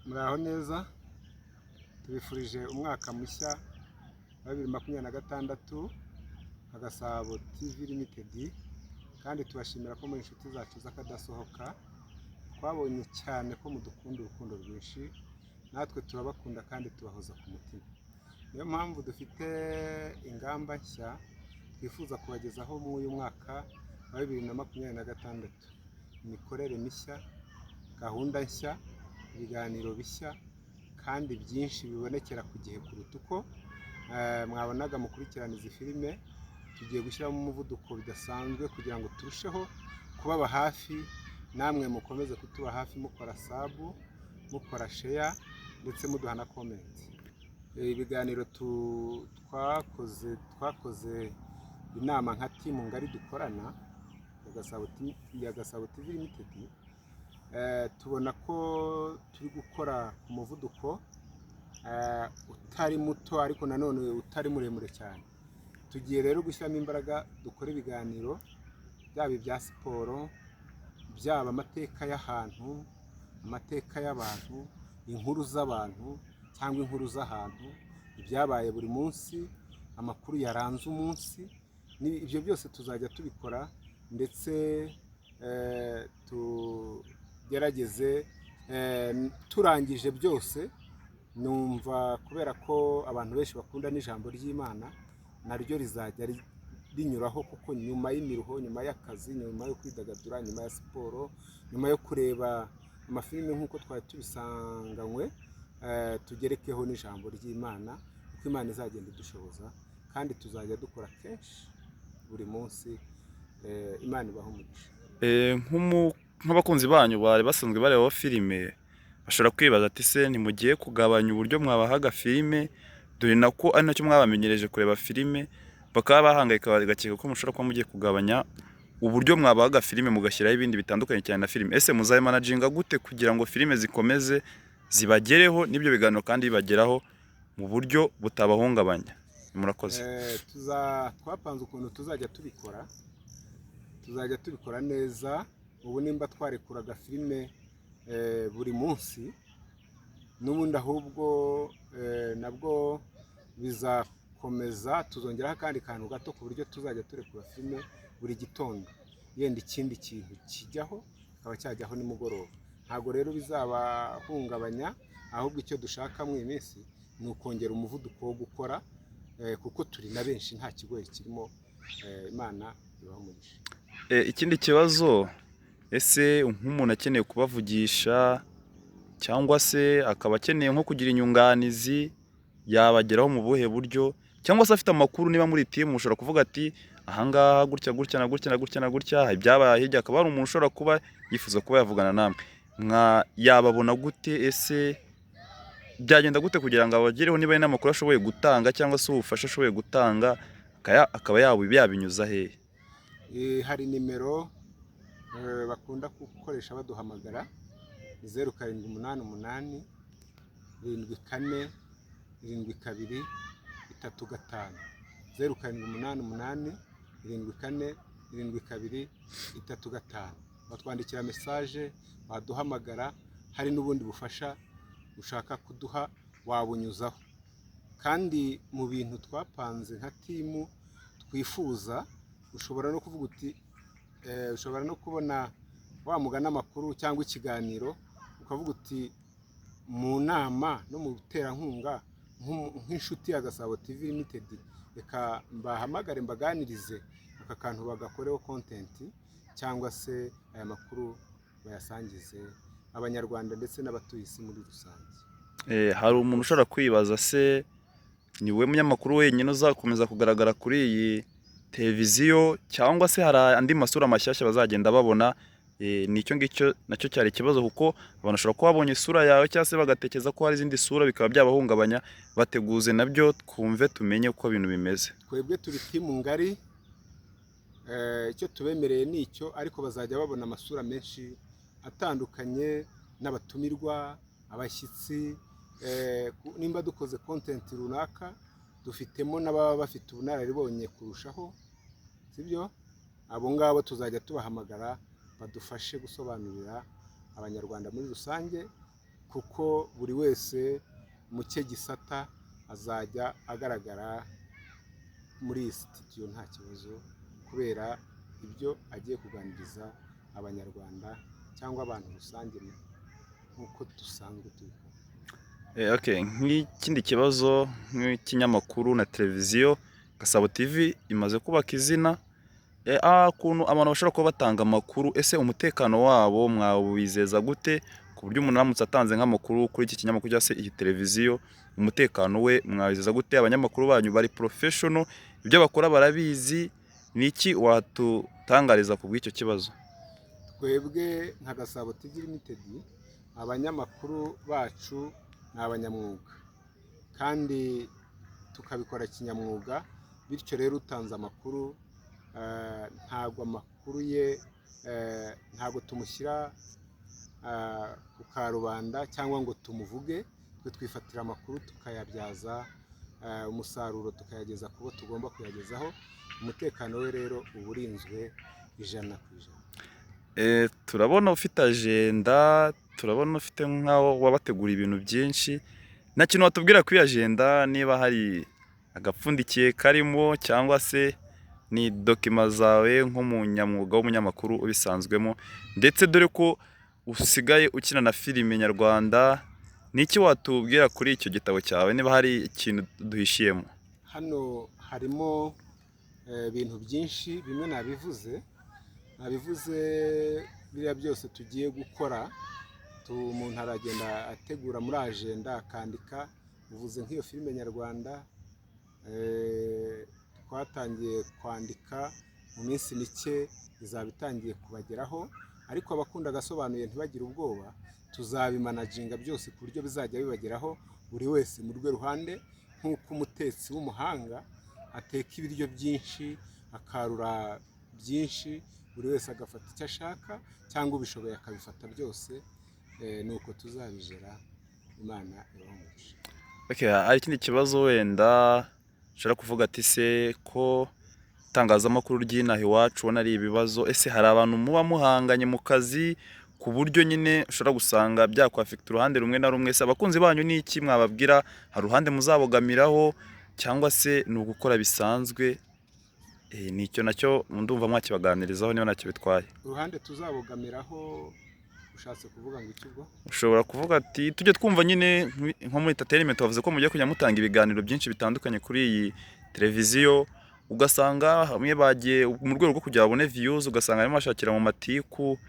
Muraho neza, tubifurije umwaka mushya wa 2026 nka Gasabo TV Limited, kandi tubashimira ko muri inshuti zacu z'akadasohoka twabonye cyane ko mudukunda urukundo rwinshi, natwe turabakunda kandi tubahoza ku mutima. Niyo mpamvu dufite ingamba nshya twifuza kubagezaho muri uyu mwaka wa 2026, imikorere mishya, gahunda nshya, ibiganiro bishya kandi byinshi bibonekera ku gihe kuruta uko mwabonaga mukurikirana izi filime. Tugiye gushyiramo umuvuduko bidasanzwe kugira ngo turusheho kubaba hafi, namwe mukomeze kutuba hafi mukora sabu, mukora share ndetse muduha na comment. Ibiganiro twakoze inama nka timu ngari dukorana ya Gasabo TV Limited, tubona ko turi gukora ku muvuduko utari muto ariko nanone utari muremure cyane. Tugiye rero gushyiramo imbaraga dukora ibiganiro byaba ibya siporo, byaba amateka y'ahantu, amateka y'abantu, inkuru z'abantu cyangwa inkuru z'ahantu, ibyabaye buri munsi, amakuru yaranze umunsi. Ibyo byose tuzajya tubikora ndetse tugerageze turangije byose. Numva kubera ko abantu benshi bakunda n'ijambo ry'Imana, naryo rizajya rinyuraho, kuko nyuma y'imiruho, nyuma y'akazi, nyuma yo kwidagadura, nyuma ya siporo, nyuma yo kureba amafilime nk'uko twari tubisanganywe, tugerekeho n'ijambo ry'Imana, kuko Imana izagenda idushoboza kandi tuzajya dukora kenshi buri munsi. Imana ibaho umugisha. Nk'abakunzi banyu bari basanzwe bareba filime, bashobora kwibaza ati se ntimugiye kugabanya uburyo mwabahaga filime, dore nako ari nacyo mwabamenyereje kureba filime, bakaba bahangayika bagakeka ko mushobora kuba mugiye kugabanya uburyo mwabahaga filime mugashyiraho ibindi bitandukanye cyane na filime. Ese muzabimanaginga gute kugira ngo filime zikomeze zibagereho n'ibyo biganiro kandi bibageraho mu buryo butabahungabanya? Murakoze. Twapanze ukuntu tuzajya tubikora neza. Ubu nimba twarekuraga filime buri munsi, n'ubundi ahubwo nabwo bizakomeza, tuzongeraho akandi kantu gato ku buryo tuzajya turekura filime buri gitondo, yenda ikindi kintu kijyaho kikaba cyajyaho nimugoroba. Ntabwo rero bizabahungabanya, ahubwo icyo dushaka muri iyi minsi ni ukongera umuvuduko wo gukora, kuko turi na benshi, nta kigoye kirimo. Imana ibahe umugisha. Ikindi kibazo, ese nk'umuntu akeneye kubavugisha cyangwa se akaba akeneye nko kugira inyunganizi, yabageraho mu buhe buryo? Cyangwa se afite amakuru, niba muri timu mushobora kuvuga ati ahangaha gutya gutya na gutya na gutya na gutya ibyabaye hirya, akaba hari umuntu ushobora kuba yifuza kuba yavugana namwe, yababona gute? Ese byagenda gute kugira ngo abagereho, niba ari n'amakuru ashoboye gutanga cyangwa se ubufasha ashoboye gutanga, akaba yabinyuza hehe? Hari nimero bakunda gukoresha baduhamagara, 0788 74 72 35, 0788 74 72 35. Batwandikira message, baduhamagara. Hari n'ubundi bufasha ushaka kuduha wabunyuzaho. Kandi mu bintu twapanze nka timu twifuza, ushobora no kuvuga uti ushobora no kubona wamugana amakuru cyangwa ikiganiro, ukavuga uti mu nama no mu buterankunga nk'inshuti ya Gasabo TV Limited, reka mbahamagare mbaganirize aka kantu bagakoreho content, cyangwa se aya makuru bayasangize abanyarwanda ndetse n'abatuye isi muri rusange. Hari umuntu ushobora kwibaza, se ni we munyamakuru wenyine uzakomeza kugaragara kuri iyi televiziyo, cyangwa se hari andi masura mashyashya bazagenda babona? Nicyo ngicyo nacyo cyari ikibazo, kuko abantu bashobora kuba babonye isura yawe cyangwa se bagatekereza ko hari izindi sura, bikaba byabahungabanya. Bateguze nabyo twumve, tumenye uko ibintu bimeze. Twebwe turi timu ngari, icyo tubemereye ni icyo, ariko bazajya babona amasura menshi atandukanye n'abatumirwa, abashyitsi. Nimba dukoze content runaka, dufitemo n'ababa bafite ubunararibonye kurushaho, sibyo? Abo ngabo tuzajya tubahamagara badufashe gusobanurira abanyarwanda muri rusange kuko buri wese mu cye gisata azajya agaragara muri iyi sitidiyo nta kibazo, kubera ibyo agiye kuganiriza abanyarwanda cyangwa abantu rusange nk'uko dusanzwe tubikora. Okay. Nk'ikindi kibazo nk'ikinyamakuru na televiziyo, Gasabo TV imaze kubaka izina, ukuntu abantu bashobora kuba batanga amakuru, ese umutekano wabo mwawizeza gute ku buryo umuntu aramutse atanze nk'amakuru kuri iki kinyamakuru cyangwa se iyi televiziyo, umutekano we mwawizeza gute? Abanyamakuru banyu bari professional, ibyo bakora barabizi, ni iki watutangariza ku bw'icyo kibazo? Twebwe nka Gasabo TV Limited, abanyamakuru bacu ni abanyamwuga kandi tukabikora kinyamwuga, bityo rero utanze amakuru ntabwo amakuru ye ntabwo tumushyira ku karubanda cyangwa ngo tumuvuge, twe twifatira amakuru tukayabyaza umusaruro tukayageza ku bo tugomba kuyagezaho. Umutekano we rero uba urinzwe 100%. Turabona ufite agenda, turabona ufite nk'aho wabategura ibintu byinshi, nta kintu watubwira kuri agenda, niba hari agapfundikiye karimo cyangwa se ni dokima zawe nk'umunyamwuga w'umunyamakuru ubisanzwemo, ndetse dore ko usigaye ukina na filime nyarwanda, ni iki watubwira kuri icyo gitabo cyawe, niba hari ikintu duhishiyemo? Hano harimo ibintu byinshi, bimwe nabivuze biriya byose tugiye gukora, umuntu aragenda ategura muri agenda akandika. Uvuze nk'iyo filime nyarwanda twatangiye kwandika mu minsi mike, izaba itangiye kubageraho, ariko abakunda agasobanuye ntibagire ubwoba, tuzabimanaginga byose ku buryo bizajya bibageraho buri wese mu rwe ruhande, nk'uko umutetsi w'umuhanga ateka ibiryo byinshi akarura byinshi, buri wese agafata icyo ashaka, cyangwa ubishoboye akabifata byose, nuko tuzabijera. Imana ibamugisha. Hari ikindi kibazo wenda ushobora kuvuga ati se ko itangazamakuru ry'inaha iwacu ubona ari ibibazo, ese hari abantu muba muhanganye mu kazi ku buryo nyine ushobora gusanga byakwafekita uruhande rumwe na rumwe? Se abakunzi banyu ni iki mwababwira? Hari uruhande muzabogamiraho cyangwa se ni ugukora bisanzwe? Nicyo nacyo ndumva mwakibaganirizaho niba ntacyo bitwaye. Uruhande tuzabogamiraho ushatse kuvuga ngo iki ubwo? Ushobora kuvuga ati tujye twumva nyine nko muri entertainment bavuze ko mugiye kujya mutanga ibiganiro byinshi bitandukanye kuri iyi televiziyo, ugasanga hamwe bagiye mu rwego rwo kugira babone views, ugasanga barimo bashakira mu matiku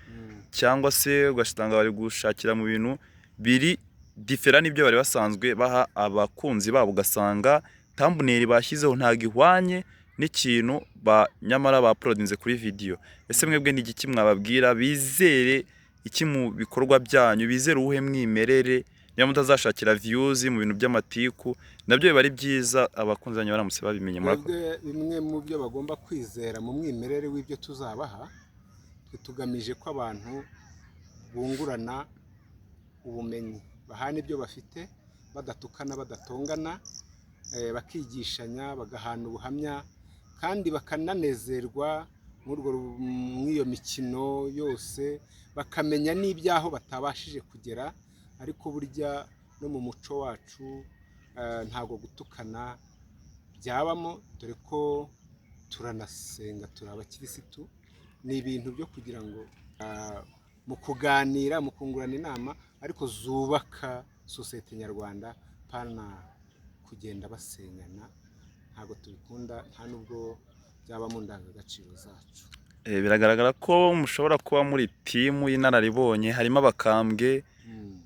cyangwa se ugasanga bari gushakira mu bintu biri different n'ibyo bari basanzwe baha abakunzi babo, ugasanga thumbnail bashyizeho ntago ihwanye n'ikintu nyamara baprodinze kuri video. Ese mwebwe ni iki mwababwira? Bizere iki mu bikorwa byanyu? Bizere uwuhe mwimerere? Niba mutazashakira views mu bintu by'amatiku, nabyo biba ari byiza abakunzi banyu baramutse babimenye. Bimwe mu byo bagomba kwizera mu mwimerere w'ibyo tuzabaha, tugamije ko abantu bungurana ubumenyi, bahana ibyo bafite badatukana badatongana, bakigishanya bagahana ubuhamya, kandi bakananezerwa mw'iyo mikino yose, bakamenya n'ibyaho batabashije kugera. Ariko burya no mu muco wacu ntago gutukana byabamo, dore ko turanasenga, turi abakirisitu. Ni ibintu byo kugira ngo mu kuganira, mu kungurana inama, ariko zubaka sosiyete nyarwanda, pana kugenda basenyana. Ntabwo tubikunda, nta nubwo byaba mu ndangagaciro zacu. Biragaragara ko mushobora kuba muri timu y'inararibonye, harimo abakambwe.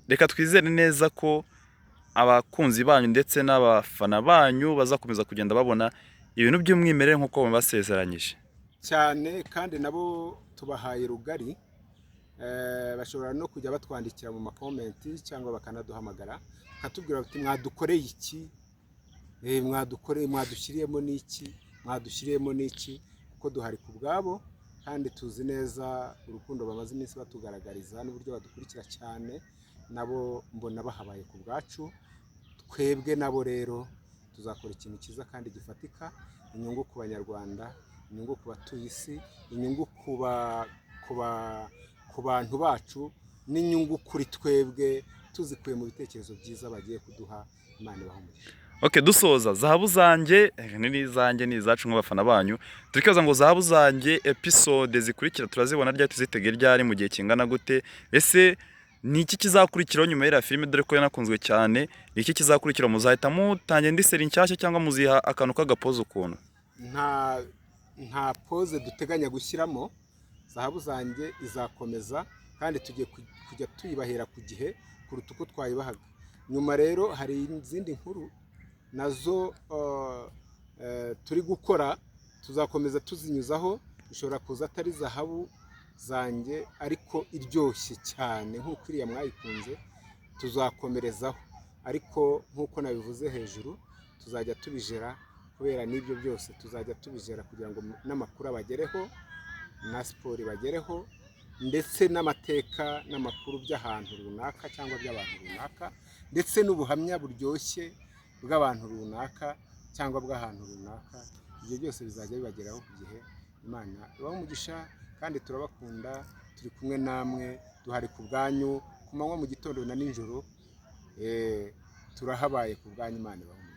Reka twizere neza ko abakunzi banyu ndetse n'abafana banyu bazakomeza kugenda babona ibintu by'umwimerere nk'uko mubasezeranyije cyane, kandi nabo tubahaye rugari. Bashobora no kujya batwandikira mu makomenti cyangwa bakanaduhamagara bakatubwira bati mwadukoreye iki, mwadushyiriyemo n'iki, kuko duhari ku bwabo, kandi tuzi neza urukundo bamaze iminsi batugaragariza n'uburyo badukurikira cyane. Nabo mbona bahabaye ku bwacu, twebwe nabo rero tuzakora ikintu cyiza kandi gifatika, inyungu ku banyarwanda, inyungu ku batuye isi, inyungu ku bantu bacu, n'inyungu kuri twebwe tuzikuye mu bitekerezo byiza bagiye kuduha. Imana ibahe umugisha. Okay, dusoza zahabu zanjye n'izanjye n'izacu nk'abafana banyu turikibaza ngo zahabu zanjye episode zikurikira turazibona ryari, tuzitege ryari, mu gihe kingana gute? Ese ni iki kizakurikiraho nyuma y'iriya filime, dore ko yanakunzwe cyane? Ni iki kizakurikira? Muzahita mutangira indi seri nshyashya cyangwa muziha akantu k'agapoza ukuntu? nta pose duteganya gushyiramo. Zahabu zanjye izakomeza kandi tugiye kujya tuyibahera ku gihe kuruta uko twayibahaga. Nyuma rero hari izindi nkuru nazo turi gukora, tuzakomeza tuzinyuzaho. Bishobora kuza atari zahabu zanjye ariko iryoshye cyane nk'uko iriya mwayikunze, tuzakomerezaho. Ariko nk'uko nabivuze hejuru, tuzajya tubijera, kubera n'ibyo byose tuzajya tubijera kugira ngo n'amakuru abagereho na siporo ibagereho, ndetse n'amateka n'amakuru by'ahantu runaka cyangwa by'abantu runaka, ndetse n'ubuhamya buryoshye bw'abantu runaka cyangwa bw'ahantu runaka. Ibyo byose bizajya bibageraho ku gihe. Imana ibahe umugisha kandi turabakunda, turi kumwe namwe, duhari ku bwanyu ku manywa, mu gitondo na nijoro, turahabaye ku bwanyu. Imana ibahe umugisha.